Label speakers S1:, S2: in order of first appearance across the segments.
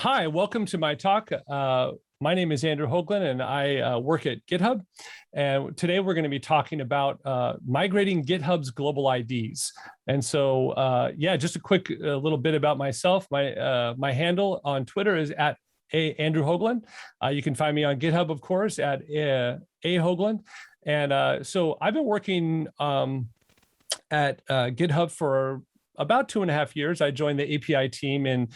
S1: Hi, welcome to my talk. My name is Andrew Hoagland, and I work at GitHub. And today we're going to be talking about migrating GitHub's global IDs. And so, yeah, just a quick little bit about myself. My handle on Twitter is at Andrew Hoagland. You can find me on GitHub, of course, at A Hoagland. And so I've been working at GitHub for about 2.5 years. I joined the API team in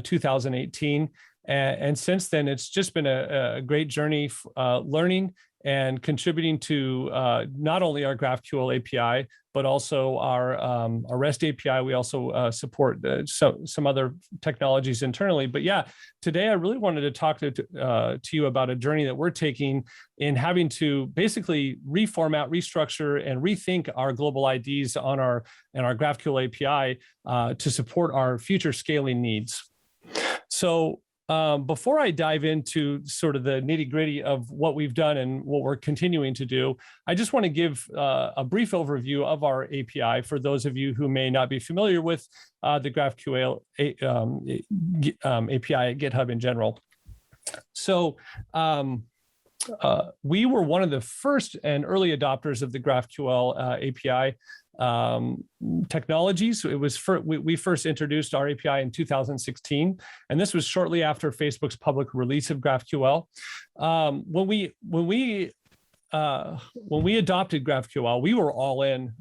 S1: 2018. And since then, it's just been a great journey learning and contributing to not only our GraphQL API, but also our REST API. We also support some other technologies internally. But yeah, today I really wanted to talk to you about a journey that we're taking in having to basically reformat, restructure, and rethink our global IDs on our GraphQL API to support our future scaling needs. So before I dive into sort of the nitty-gritty of what we've done and what we're continuing to do, I just want to give a brief overview of our API for those of you who may not be familiar with the GraphQL API at GitHub in general. So we were one of the first and early adopters of the GraphQL API technologies. It was we first introduced our API in 2016, and this was shortly after Facebook's public release of GraphQL. When we adopted GraphQL, we were all in.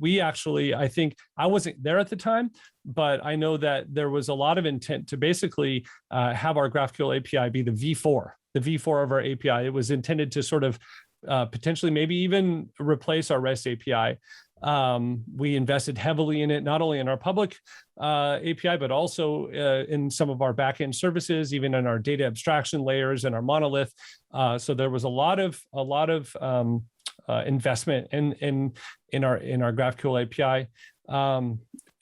S1: We actually, I think I wasn't there at the time, but I know that there was a lot of intent to basically have our GraphQL API be the V4 of our API. It was intended to sort of potentially maybe even replace our REST API. We invested heavily in it, not only in our public API, but also in some of our backend services, even in our data abstraction layers and our monolith. So there was a lot of investment in our GraphQL API.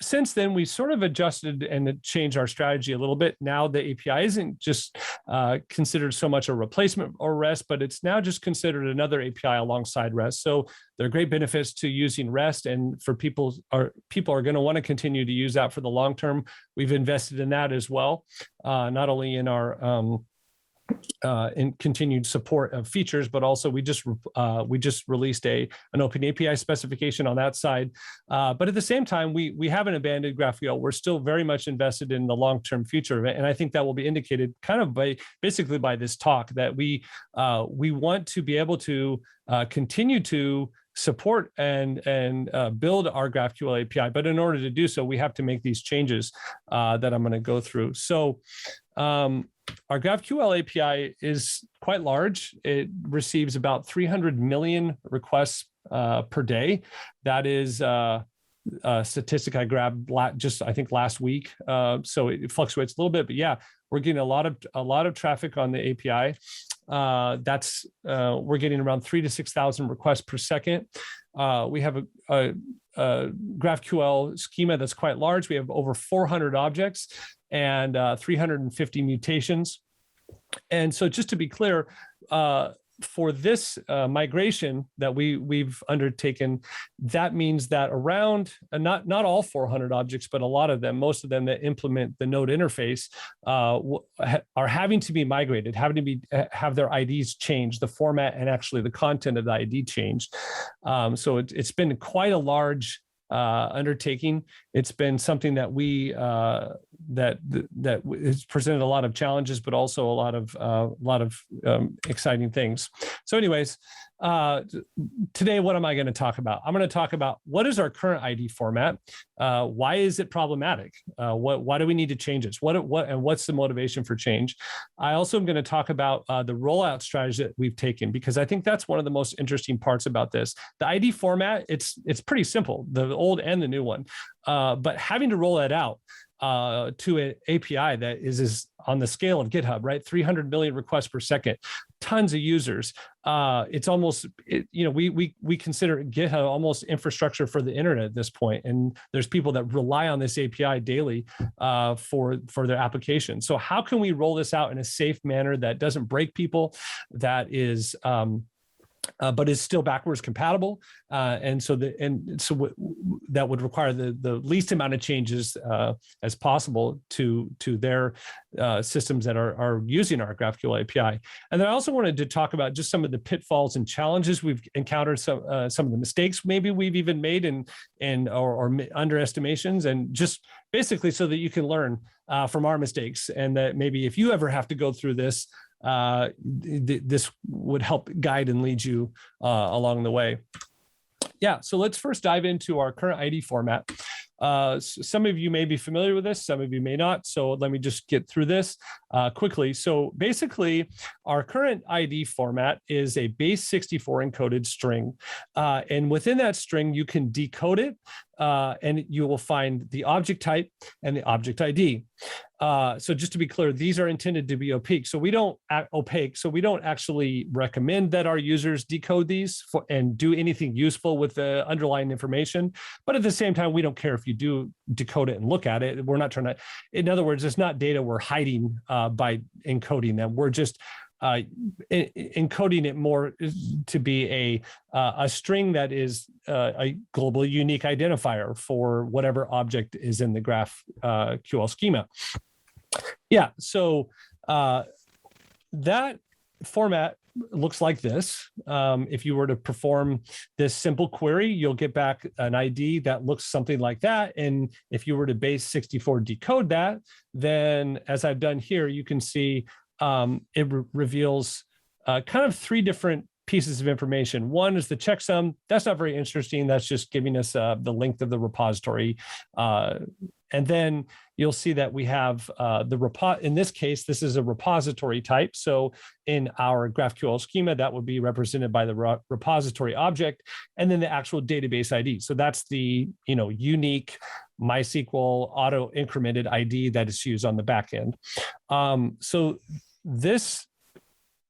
S1: Since then, we sort of adjusted and changed our strategy a little bit. Now the API isn't just considered so much a replacement or REST, but it's now just considered another API alongside REST. So there are great benefits to using REST, and for people are going to want to continue to use that for the long term. We've invested in that as well, not only in our in continued support of features, but also we just released an open API specification on that side. But at the same time, we haven't abandoned GraphQL. We're still very much invested in the long-term future of it, and I think that will be indicated kind of basically by this talk, that we want to be able to continue to support and build our GraphQL API. But in order to do so, we have to make these changes that I'm going to go through. So our GraphQL API is quite large. It receives about 300 million requests per day. That is a statistic I grabbed just, I think, last week. So it fluctuates a little bit, but yeah, we're getting a lot of traffic on the API. We're getting around 3,000 to 6,000 requests per second. We have a GraphQL schema that's quite large. We have over 400 objects and 350 mutations. And so just to be clear, for this migration that we've undertaken, that means that around, not all 400 objects, but a lot of them, most of them that implement the node interface are having to be migrated, have their IDs changed, the format and actually the content of the ID changed. So it's been quite a large undertaking. It's been something that that has presented a lot of challenges, but also a lot of exciting things. So anyways, today, what am I going to talk about? I'm going to talk about what is our current ID format? Why is it problematic? Why do we need to change this? And what's the motivation for change? I also am going to talk about the rollout strategy that we've taken, because I think that's one of the most interesting parts about this. The ID format, it's pretty simple, the old and the new one, but having to roll that out to an API that is on the scale of GitHub, right? 300 million requests per second, tons of users. It's almost, we consider GitHub almost infrastructure for the internet at this point. And there's people that rely on this API daily for their application. So how can we roll this out in a safe manner that doesn't break people, that is but is still backwards compatible, and so that would require the least amount of changes as possible to their systems that are using our GraphQL API. And then I also wanted to talk about just some of the pitfalls and challenges we've encountered, some of the mistakes maybe we've even made or underestimations, and just basically so that you can learn from our mistakes, and that maybe if you ever have to go through this, this would help guide and lead you along the way. Yeah, so let's first dive into our current ID format. Some of you may be familiar with this, some of you may not. So let me just get through this quickly. So basically, our current ID format is a base 64 encoded string. And within that string, you can decode it, and you will find the object type and the object ID. So just to be clear, these are intended to be opaque. So we don't actually recommend that our users decode these and do anything useful with the underlying information. But at the same time, we don't care if you do decode it and look at it. We're not trying to, in other words, it's not data we're hiding by encoding them. We're just encoding it more to be a string that is a globally unique identifier for whatever object is in the GraphQL schema. Yeah, so that format looks like this. If you were to perform this simple query, you'll get back an ID that looks something like that. And if you were to base 64 decode that, then as I've done here, you can see it reveals kind of three different pieces of information. One is the checksum. That's not very interesting. That's just giving us the length of the repository. And then you'll see that we have in this case, this is a repository type. So in our GraphQL schema, that would be represented by the repository object, and then the actual database ID. So that's the unique MySQL auto incremented ID that is used on the back end. So this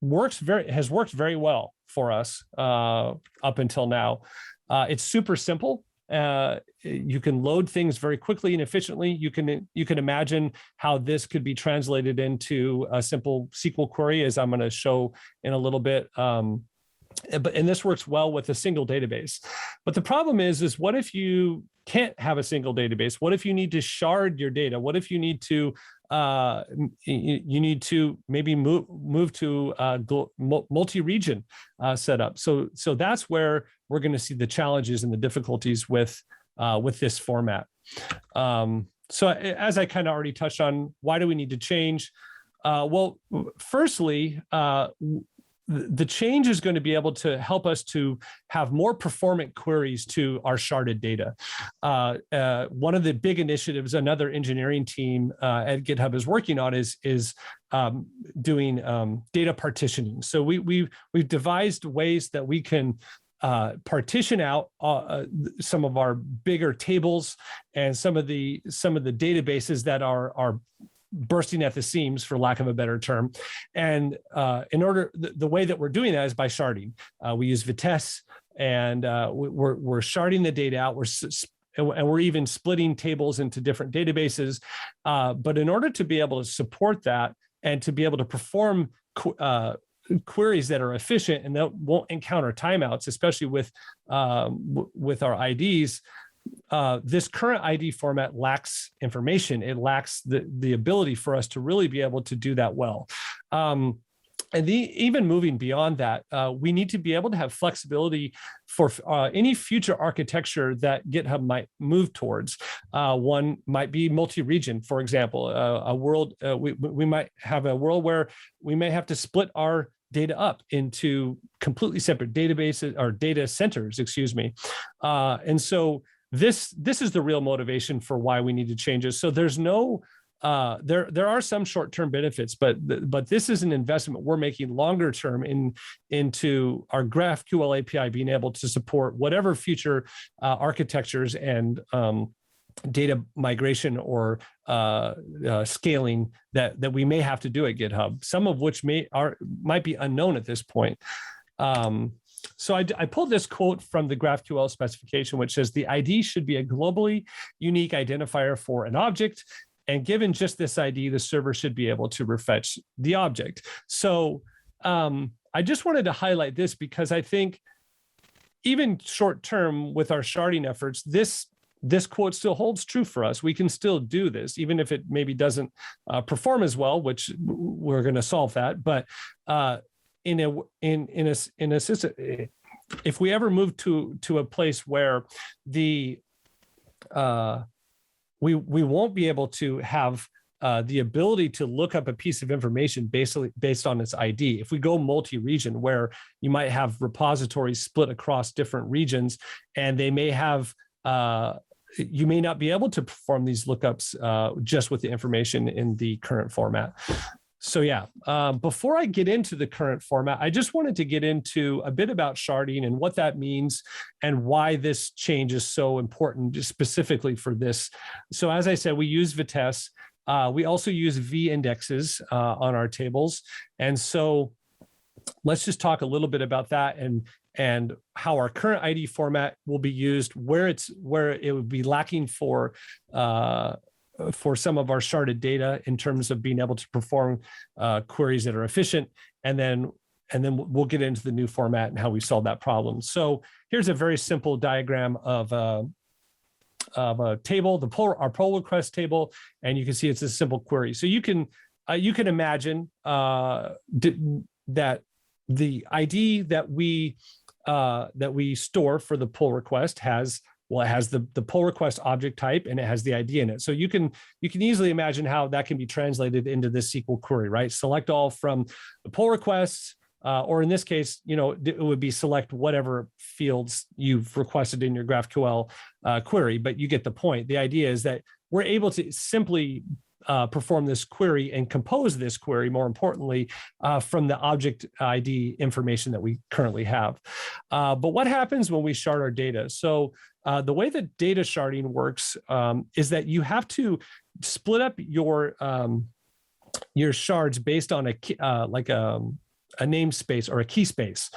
S1: has worked very well for us up until now. It's super simple. You can load things very quickly and efficiently. You can imagine how this could be translated into a simple SQL query, as I'm going to show in a little bit. And this works well with a single database. But the problem is what if you can't have a single database? What if you need to shard your data? What if you need to maybe move to multi-region setup? So that's where we're going to see the challenges and the difficulties with this format. So as I kind of already touched on, why do we need to change? Well, firstly, the change is going to be able to help us to have more performant queries to our sharded data. One of the big initiatives another engineering team at GitHub is working on is doing data partitioning. So we've devised ways that we can partition out some of our bigger tables and some of the databases that are bursting at the seams, for lack of a better term. And the way that we're doing that is by sharding. We use Vitess, and we're sharding the data out. And we're even splitting tables into different databases. But in order to be able to support that and to be able to perform queries that are efficient and that won't encounter timeouts, especially with our IDs, this current ID format lacks information. It lacks the ability for us to really be able to do that well. And even moving beyond that, we need to be able to have flexibility for any future architecture that GitHub might move towards. One might be multi-region, for example. We might have a world where we may have to split our data up into completely separate databases or data centers, and so this is the real motivation for why we need to change it. So there's no there are some short-term benefits, but this is an investment we're making longer term into our GraphQL API being able to support whatever future architectures and data migration or scaling that we may have to do at GitHub, some of which might be unknown at this point. So I pulled this quote from the GraphQL specification, which says the ID should be a globally unique identifier for an object. And given just this ID, the server should be able to refetch the object. So I just wanted to highlight this because I think even short term with our sharding efforts, this quote still holds true for us. We can still do this, even if it maybe doesn't perform as well, which we're going to solve that. But if we ever move to a place where we won't be able to have the ability to look up a piece of information based on its ID. If we go multi-region, where you might have repositories split across different regions, and they may have you may not be able to perform these lookups just with the information in the current format. So yeah, before I get into the current format, I just wanted to get into a bit about sharding and what that means and why this change is so important specifically for this. So as I said, we use Vitess. We also use V indexes on our tables. And so let's just talk a little bit about that and how our current ID format will be used, where it would be lacking for some of our sharded data in terms of being able to perform queries that are efficient, and then we'll get into the new format and how we solve that problem. So here's a very simple diagram of a table, our pull request table, and you can see it's a simple query. So you can imagine that the ID that we store for the pull request has the pull request object type, and it has the ID in it. So you can easily imagine how that can be translated into this SQL query, right? Select all from the pull requests, or in this case, it would be select whatever fields you've requested in your GraphQL query, but you get the point. The idea is that we're able to simply perform this query and compose this query, more importantly, from the object ID information that we currently have. But what happens when we shard our data? So the way that data sharding works is that you have to split up your shards based on a namespace or a key space.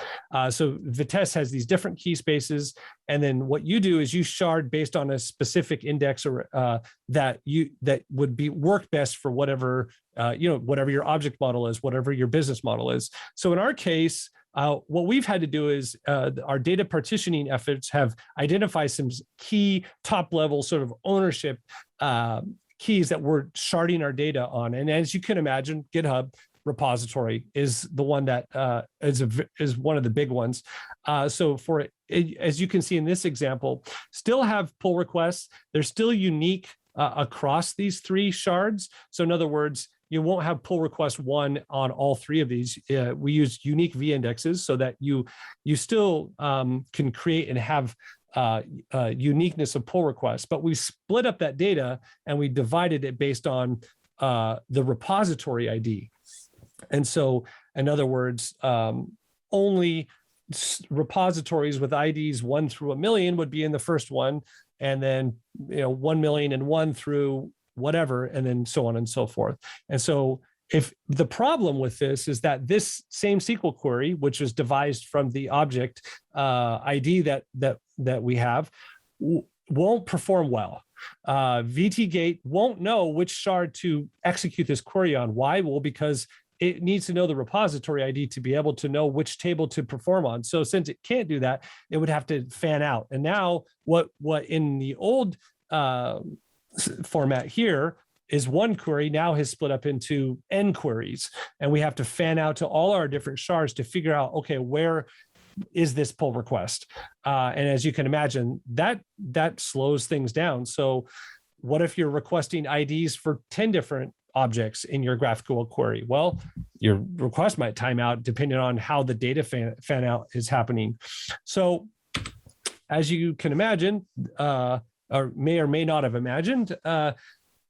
S1: So Vitess has these different key spaces, and then what you do is you shard based on a specific index or that would work best for whatever whatever your object model is, whatever your business model is. So in our case, what we've had to do is our data partitioning efforts have identified some key top level sort of ownership keys that we're sharding our data on. And as you can imagine, GitHub repository is the one that is one of the big ones. So for it, as you can see in this example, still have pull requests. They're still unique across these three shards. So in other words, you won't have pull request one on all three of these. We use unique V indexes so that you still can create and have uniqueness of pull requests, but we split up that data and we divided it based on the repository ID. And so, in other words, only repositories with IDs 1 through 1 million would be in the first one, and then 1,000,001 through whatever, and then so on and so forth. And so, if the problem with this is that this same SQL query, which was devised from the object ID that we have, won't perform well. VTGate won't know which shard to execute this query on. Why? Well, because it needs to know the repository ID to be able to know which table to perform on. So since it can't do that, it would have to fan out. And now what in the old format here is one query now has split up into n queries. And we have to fan out to all our different shards to figure out, okay, where is this pull request? And as you can imagine, that slows things down. So what if you're requesting IDs for 10 different objects in your GraphQL query? Well, your request might time out depending on how the data fan out is happening. So as you can imagine, or may not have imagined,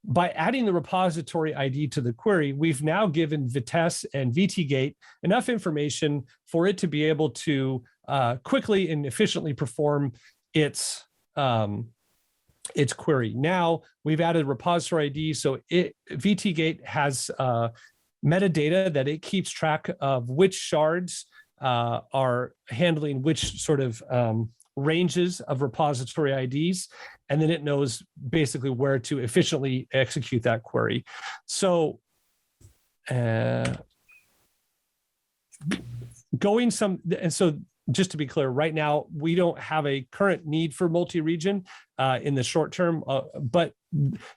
S1: by adding the repository ID to the query, we've now given Vitess and VTGate enough information for it to be able to quickly and efficiently perform its query. Now we've added repository ID, so VTGate has metadata that it keeps track of which shards are handling which sort of ranges of repository IDs, and then it knows basically where to efficiently execute that query. So and so just to be clear, right now, we don't have a current need for multi-region in the short term, but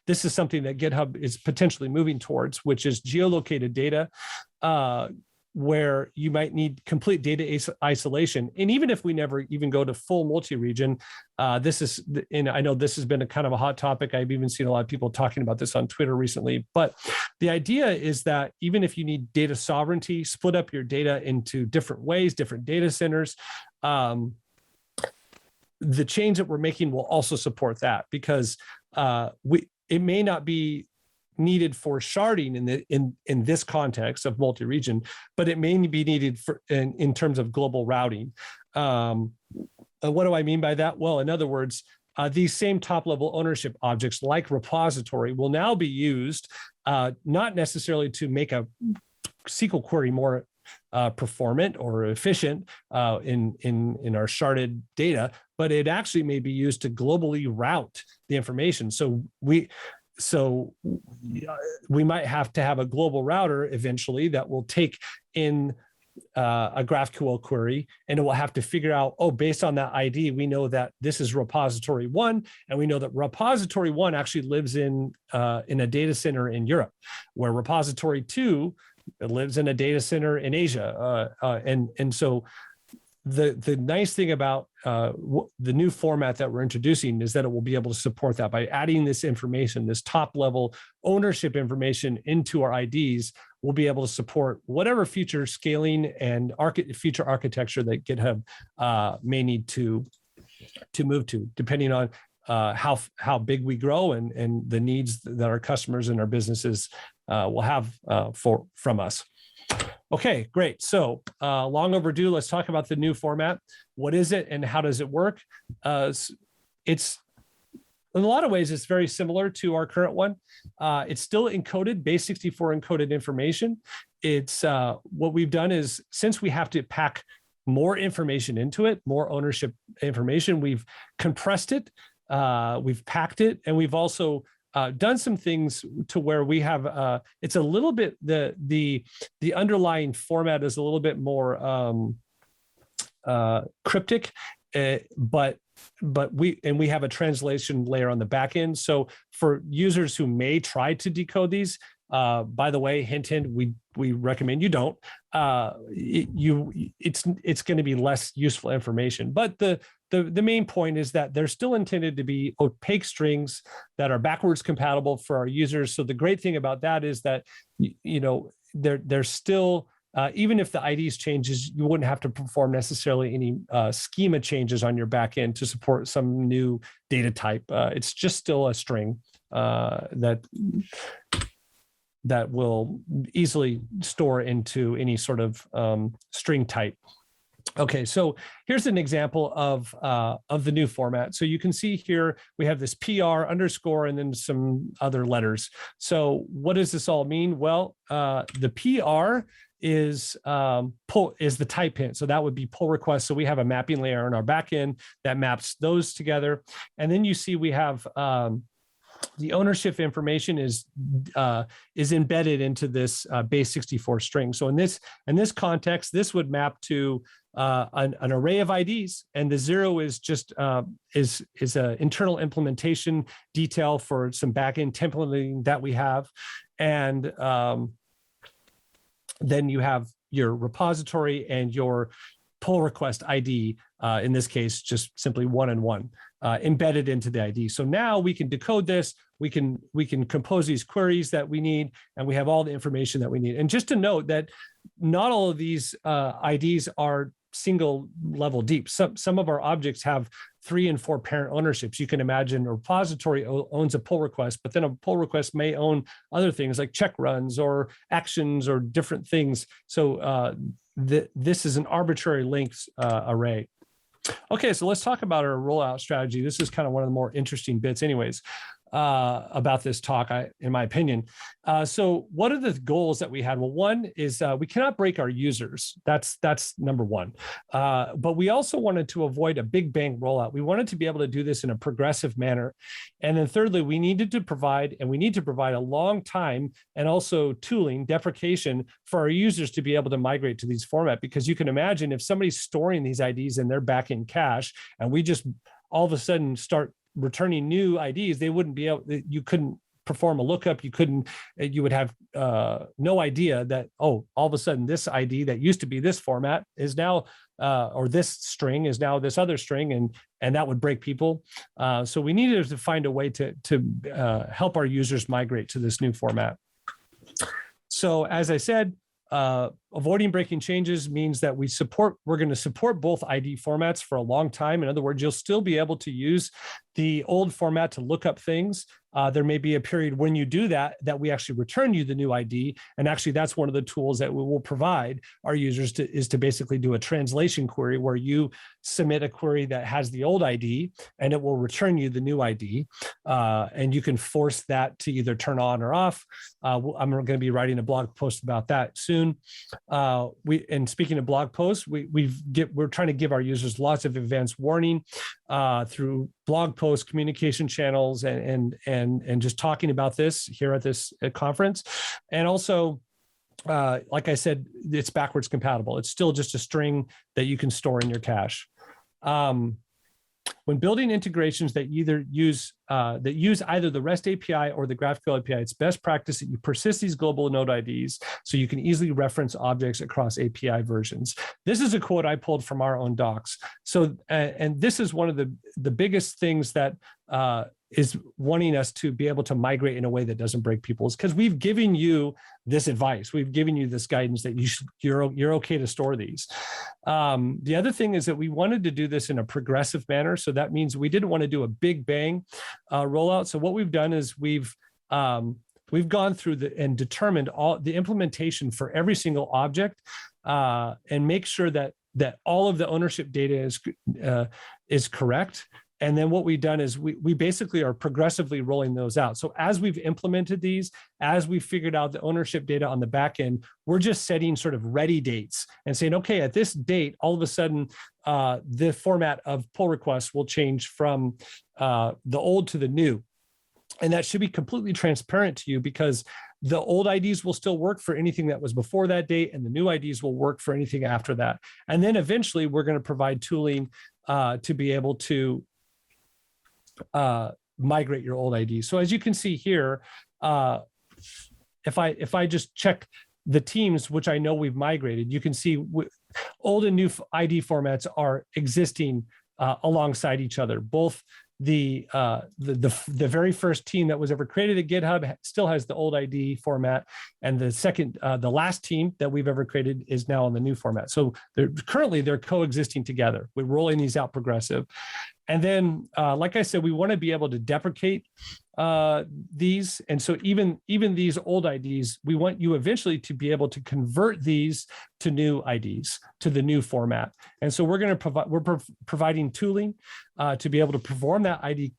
S1: this is something that GitHub is potentially moving towards, which is geolocated data, where you might need complete data isolation. And even if we never even go to full multi-region, and I know this has been a kind of a hot topic. I've even seen a lot of people talking about this on Twitter recently, but the idea is that even if you need data sovereignty, split up your data into different ways, different data centers, the change that we're making will also support that, because it may not be needed for sharding in this context of multi-region, but it may be needed in terms of global routing. What do I mean by that? Well, in other words, these same top-level ownership objects like repository will now be used not necessarily to make a SQL query more performant or efficient in our sharded data, but it actually may be used to globally route the information. So we might have to have a global router eventually that will take in a GraphQL query, and it will have to figure out, based on that ID, we know that this is repository 1, and we know that repository 1 actually lives in a data center in Europe, where repository 2 lives in a data center in Asia, and so the nice thing about the new format that we're introducing is that it will be able to support that by adding this information, this top level ownership information into our IDs. We'll be able to support whatever future scaling and future architecture that GitHub may need to move to, depending on how big we grow and the needs that our customers and our businesses will have from us. Okay, great. So long overdue. Let's talk about the new format. What is it and how does it work? It's in a lot of ways, it's very similar to our current one. It's still encoded, base64 encoded information. It's what we've done is, since we have to pack more information into it, more ownership information, we've compressed it, we've packed it, and we've also done some things to where we have it's a little bit the underlying format is a little bit more cryptic, but we have a translation layer on the back end. So for users who may try to decode these, by the way, hint, we recommend you don't. It's going to be less useful information. But the main point is that they're still intended to be opaque strings that are backwards compatible for our users. So the great thing about that is that they're still even if the IDs changes, you wouldn't have to perform necessarily any schema changes on your back end to support some new data type. It's just still a string that will easily store into any sort of string type. Okay, so here's an example of the new format. So you can see here we have this PR underscore and then some other letters. So what does this all mean? Well, the PR is the type hint. So that would be pull request. So we have a mapping layer in our backend that maps those together. And then you see we have the ownership information is embedded into this base64 string. So in this context, this would map to an array of IDs, and the 0 is just is an internal implementation detail for some backend templating that we have, and then you have your repository and your pull request ID, in this case, just simply 1 and 1, embedded into the ID. So now we can decode this, we can compose these queries that we need, and we have all the information that we need. And just to note that not all of these IDs are single level deep. Some of our objects have 3 and 4 parent ownerships. You can imagine a repository owns a pull request, but then a pull request may own other things like check runs or actions or different things. So this is an arbitrary length array. Okay, so let's talk about our rollout strategy. This is kind of one of the more interesting bits anyways. about this talk, in my opinion. So what are the goals that we had? Well, one is we cannot break our users. That's number one. But we also wanted to avoid a big bang rollout. We wanted to be able to do this in a progressive manner. And then thirdly, we need to provide a long time and also tooling, deprecation for our users to be able to migrate to these format. Because you can imagine if somebody's storing these IDs in their backend cache and we just all of a sudden start returning new IDs, they wouldn't be able, you couldn't perform a lookup. You would have no idea that, oh, all of a sudden this ID that used to be this format is now, or this string is now this other string, and that would break people. So we needed to find a way to help our users migrate to this new format. So as I said, avoiding breaking changes means that we're going to support both ID formats for a long time. In other words, you'll still be able to use the old format to look up things. There may be a period when you do that we actually return you the new ID. And actually, that's one of the tools that we will provide our users is to basically do a translation query where you submit a query that has the old ID and it will return you the new ID. And you can force that to either turn on or off. I'm going to be writing a blog post about that soon. And speaking of blog posts, we're trying to give our users lots of advanced warning through blog posts, communication channels, and just talking about this here at this conference. And also, like I said, it's backwards compatible. It's still just a string that you can store in your cache. When building integrations that use either the REST API or the GraphQL API, it's best practice that you persist these global node IDs so you can easily reference objects across API versions. This is a quote I pulled from our own docs. So, and this is one of the biggest things that is wanting us to be able to migrate in a way that doesn't break people's, because we've given you this advice. We've given you this guidance that you're okay to store these. The other thing is that we wanted to do this in a progressive manner. So that means we didn't want to do a big bang rollout. So what we've done is we've gone through and determined all the implementation for every single object and make sure that all of the ownership data is correct. And then what we've done is we basically are progressively rolling those out. So as we've implemented these, as we figured out the ownership data on the back end, we're just setting sort of ready dates and saying, okay, at this date, all of a sudden, the format of pull requests will change from the old to the new. And that should be completely transparent to you because the old IDs will still work for anything that was before that date, and the new IDs will work for anything after that. And then eventually we're going to provide tooling to be able to migrate your old ID. So as you can see here, if I just check the teams, which I know we've migrated, you can see old and new ID formats are existing alongside each other. Both the very first team that was ever created at GitHub still has the old ID format, and the last team that we've ever created is now on the new format. So they're coexisting together. We're rolling these out progressive. And then, like I said, we want to be able to deprecate these. And so even these old IDs, we want you eventually to be able to convert these to new IDs, to the new format. And so we're providing tooling to be able to perform that ID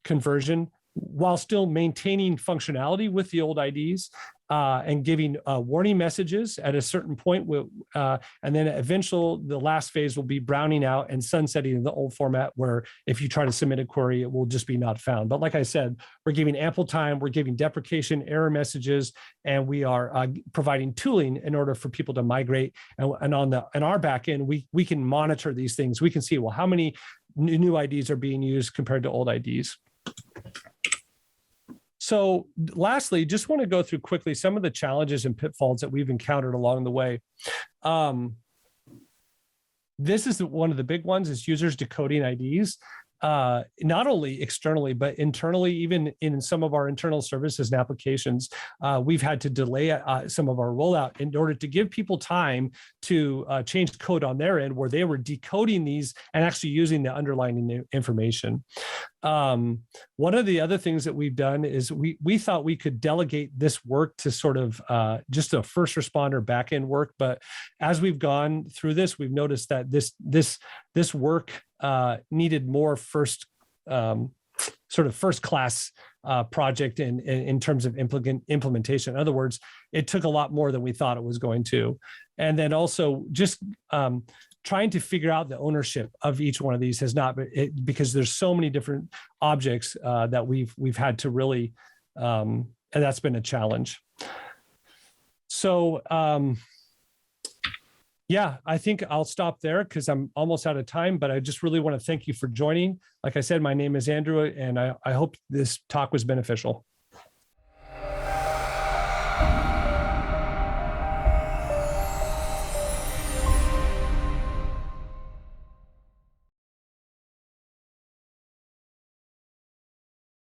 S1: conversion while still maintaining functionality with the old IDs. And giving warning messages at a certain point. And then the last phase will be browning out and sunsetting in the old format, where if you try to submit a query, it will just be not found. But like I said, we're giving ample time, we're giving deprecation, error messages, and we are providing tooling in order for people to migrate. And on our back end, we can monitor these things. We can see, well, how many new IDs are being used compared to old IDs. So lastly, just want to go through quickly some of the challenges and pitfalls that we've encountered along the way. This is one of the big ones, is users decoding IDs. Not only externally, but internally, even in some of our internal services and applications, we've had to delay some of our rollout in order to give people time to change code on their end, where they were decoding these and actually using the underlying information. One of the other things that we've done is we thought we could delegate this work to sort of just a first responder back-end work. But as we've gone through this, we've noticed that this work needed more first sort of first class project in terms of implementation. In other words, it took a lot more than we thought it was going to. And then also just trying to figure out the ownership of each one of these has not been, because there's so many different objects that we've had to really, and that's been a challenge. So yeah, I think I'll stop there because I'm almost out of time, but I just really want to thank you for joining. Like I said, my name is Andrew, and I hope this talk was beneficial.